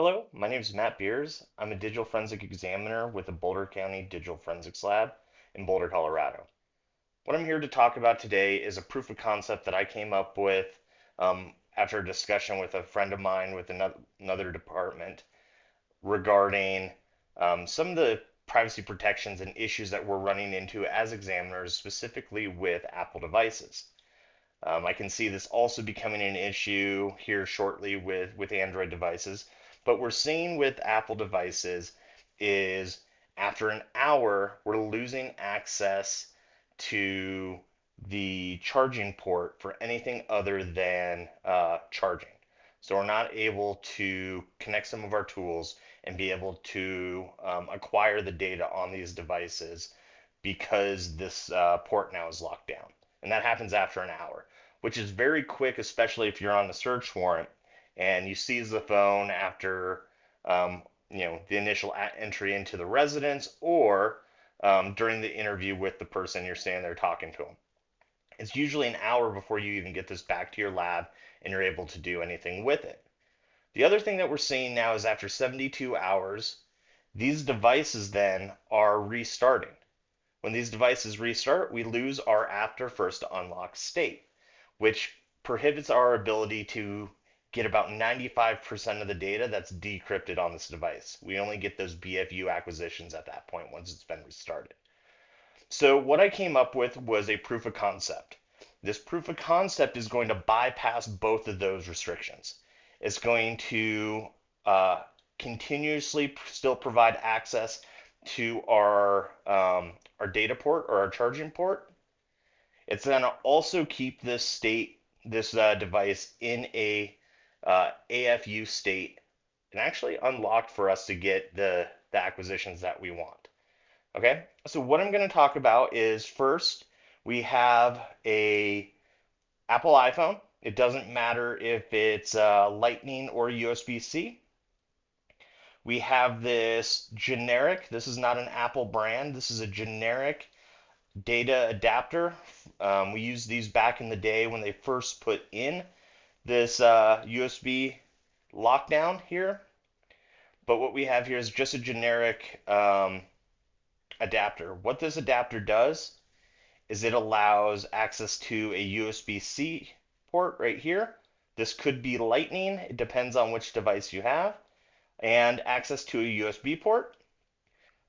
Hello, my name is Matt Beers. I'm a digital forensic examiner with the Boulder County Digital Forensics Lab in Boulder, Colorado. What I'm here to talk about today is a proof of concept that I came up with after a discussion with a friend of mine with another department regarding some of the privacy protections and issues that we're running into as examiners, specifically with Apple devices. I can see this also becoming an issue here shortly with Android devices. But we're seeing with Apple devices is after an hour, we're losing access to the charging port for anything other than charging. So we're not able to connect some of our tools and be able to acquire the data on these devices because this port now is locked down. And that happens after an hour, which is very quick, especially if you're on a search warrant and you seize the phone after the initial entry into the residence or during the interview with the person you're standing there talking to them. It's usually an hour before you even get this back to your lab and you're able to do anything with it. The other thing that we're seeing now is after 72 hours, these devices then are restarting. When these devices restart, we lose our after first unlock state, which prohibits our ability to get about 95% of the data that's decrypted on this device. We only get those BFU acquisitions at that point once it's been restarted. So what I came up with was a proof of concept. This proof of concept is going to bypass both of those restrictions. It's going to continuously still provide access to our data port or our charging port. It's going to also keep this device in a AFU state and actually unlocked for us to get the acquisitions that we want. Okay, so what I'm going to talk about is first we have a Apple iPhone. It doesn't matter if it's Lightning or USB-C. We have this generic, this is not an Apple brand, this is a generic data adapter. We used these back in the day when they first put in this USB lockdown here. But what we have here is just a generic adapter. What this adapter does is it allows access to a USB-C port right here. This could be Lightning, it depends on which device you have, and access to a USB port.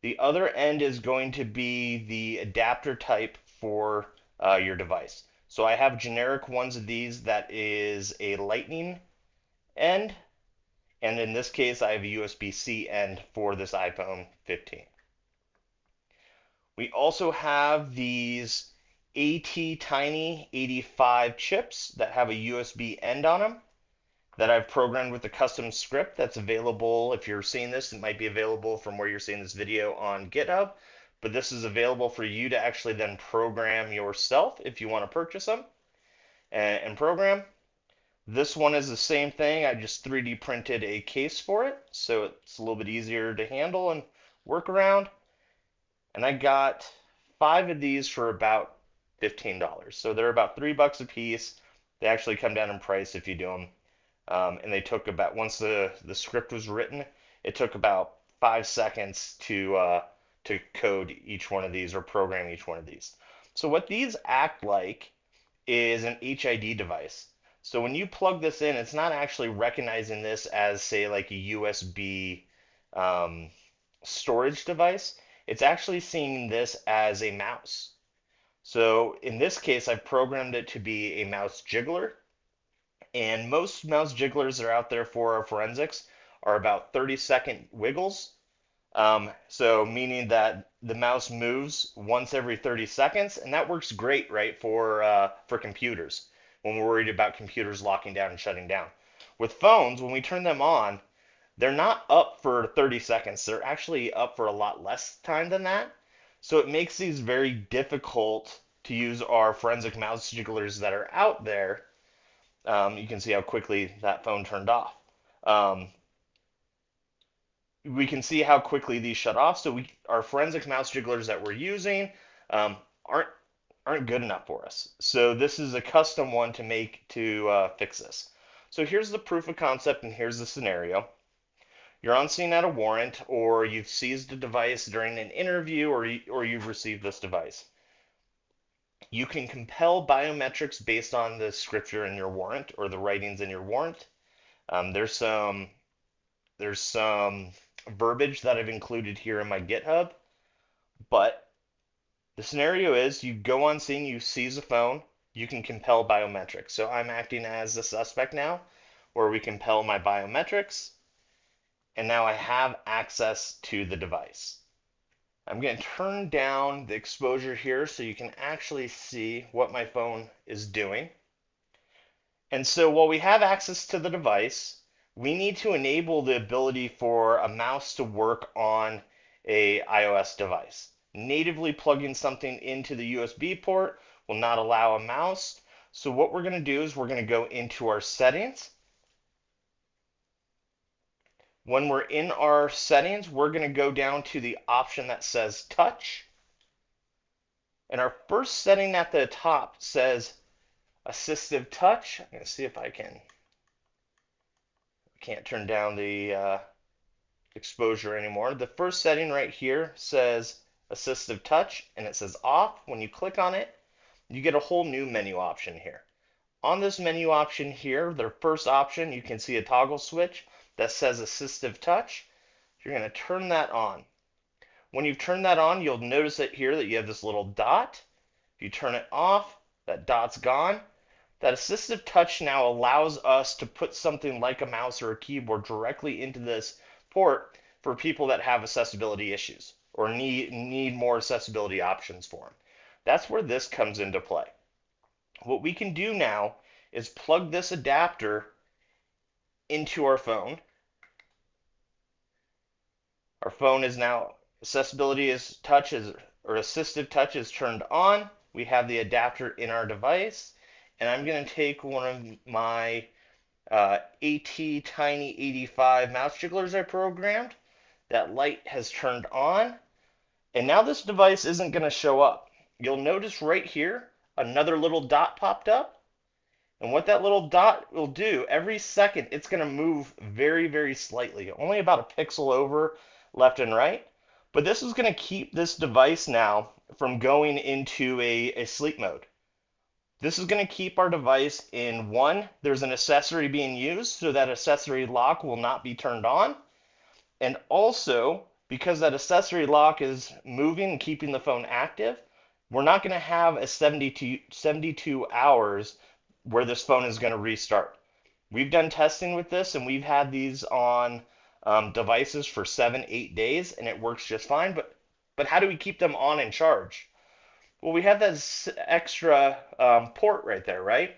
The other end is going to be the adapter type for your device. So I have generic ones of these that is a Lightning end, and in this case I have a USB-C end for this iPhone 15. We also have these AT Tiny 85 chips that have a USB end on them that I've programmed with a custom script that's available. If you're seeing this, it might be available from where you're seeing this video on GitHub, but this is available for you to actually then program yourself if you want to purchase them and program. This one is the same thing. I just 3D printed a case for it, so it's a little bit easier to handle and work around. And I got 5 of these for about $15. So they're about $3 a piece. They actually come down in price if you do them. And they took about, once the script was written, it took about 5 seconds to code each one of these or program each one of these. So what these act like is an HID device. So when you plug this in, it's not actually recognizing this as, say, like a USB storage device. It's actually seeing this as a mouse. So in this case, I've programmed it to be a mouse jiggler. And most mouse jigglers that are out there for our forensics are about 30-second wiggles. So meaning that the mouse moves once every 30 seconds, and that works great, right, for computers when we're worried about computers locking down and shutting down. With phones, when we turn them on, they're not up for 30 seconds. They're actually up for a lot less time than that. So it makes these very difficult to use our forensic mouse jigglers that are out there. You can see how quickly that phone turned off. Um, we can see how quickly these shut off. So our forensic mouse jigglers that we're using um, aren't aren't good enough for us. So this is a custom one to fix this. So here's the proof of concept and here's the scenario. you're on scene at a warrant, or you've seized a device during an interview, or you've received this device. You can compel biometrics based on the scripture in your warrant or the writings in your warrant. There's some verbiage that I've included here in my GitHub, but the scenario is you go on scene, you seize a phone, you can compel biometrics. So I'm acting as the suspect now, where we compel my biometrics, and now I have access to the device. I'm going to turn down the exposure here so you can actually see what my phone is doing. And so while we have access to the device, we need to enable the ability for a mouse to work on a iOS device. Natively plugging something into the USB port will not allow a mouse. So what we're going to do is we're going to go into our settings. When we're in our settings, we're going to go down to the option that says touch. And our first setting at the top says assistive touch. I'm going to see if I can't turn down the exposure anymore. The first setting right here says assistive touch and it says off. When you click on it, you get a whole new menu option here. On this menu option here, the first option, you can see a toggle switch that says assistive touch. You're going to turn that on. When you've turned that on, you'll notice it here that you have this little dot. If you turn it off, that dot's gone. That assistive touch now allows us to put something like a mouse or a keyboard directly into this port for people that have accessibility issues or need more accessibility options for them. That's where this comes into play. What we can do now is plug this adapter into our phone. Our phone is now accessibility is touch is or assistive touch is turned on. We have the adapter in our device, and I'm going to take one of my AT Tiny 85 mouse jigglers I programmed. That light has turned on, and now this device isn't going to show up. You'll notice right here another little dot popped up, and what that little dot will do, every second it's going to move very, very slightly, only about a pixel over left and right. But this is going to keep this device now from going into a sleep mode. This is going to keep our device in one, there's an accessory being used, so that accessory lock will not be turned on. And also, because that accessory lock is moving and keeping the phone active, we're not going to have a 72 hours where this phone is going to restart. We've done testing with this and we've had these on devices for 7-8 days and it works just fine. But how do we keep them on and charged? Well, we have that extra port right there, right?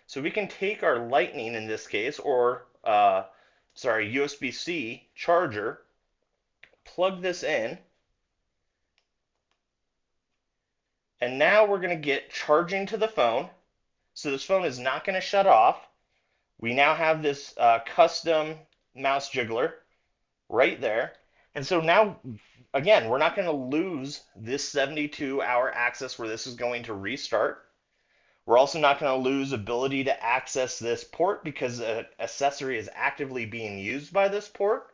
So we can take our Lightning in this case, or USB-C charger, plug this in, and now we're going to get charging to the phone. So this phone is not going to shut off. We now have this custom mouse jiggler right there. And so now, again, we're not going to lose this 72-hour access where this is going to restart. We're also not going to lose ability to access this port because an accessory is actively being used by this port.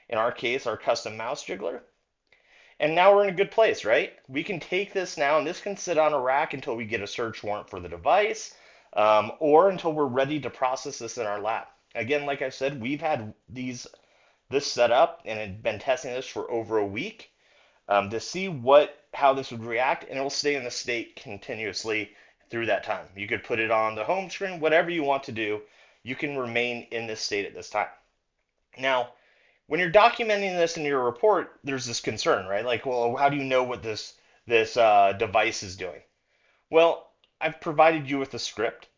In our case, our custom mouse jiggler. And now we're in a good place, right? We can take this now, and this can sit on a rack until we get a search warrant for the device, or until we're ready to process this in our lab. Again, like I said, we've had this set up and had been testing this for over a week to see how this would react, and it will stay in the state continuously through that time. You could put it on the home screen, whatever you want to do, you can remain in this state at this time. Now, when you're documenting this in your report, there's this concern, right? Like, well, how do you know what this device is doing? Well, I've provided you with a script.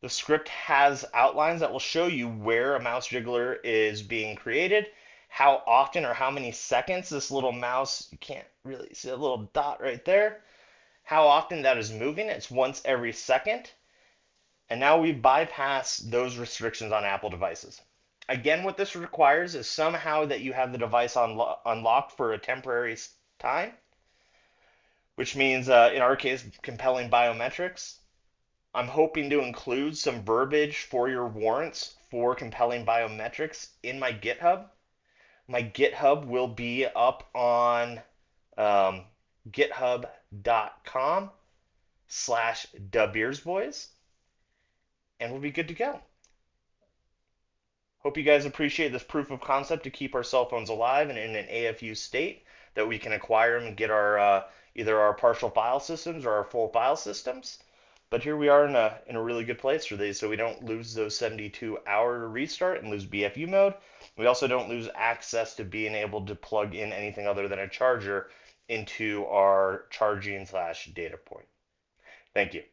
The script has outlines that will show you where a mouse jiggler is being created, how often or how many seconds this little mouse, you can't really see a little dot right there, how often that is moving. It's once every second. And now we bypass those restrictions on Apple devices. Again, what this requires is somehow that you have the device unlocked for a temporary time, which means, in our case, compelling biometrics. I'm hoping to include some verbiage for your warrants for compelling biometrics in my GitHub. My GitHub will be up on um, github.com/thebeersboys, and we'll be good to go. Hope you guys appreciate this proof of concept to keep our cell phones alive and in an AFU state that we can acquire them and get our either our partial file systems or our full file systems. But here we are in a really good place for these, so we don't lose those 72-hour restart and lose BFU mode. We also don't lose access to being able to plug in anything other than a charger into our charging/data point. Thank you.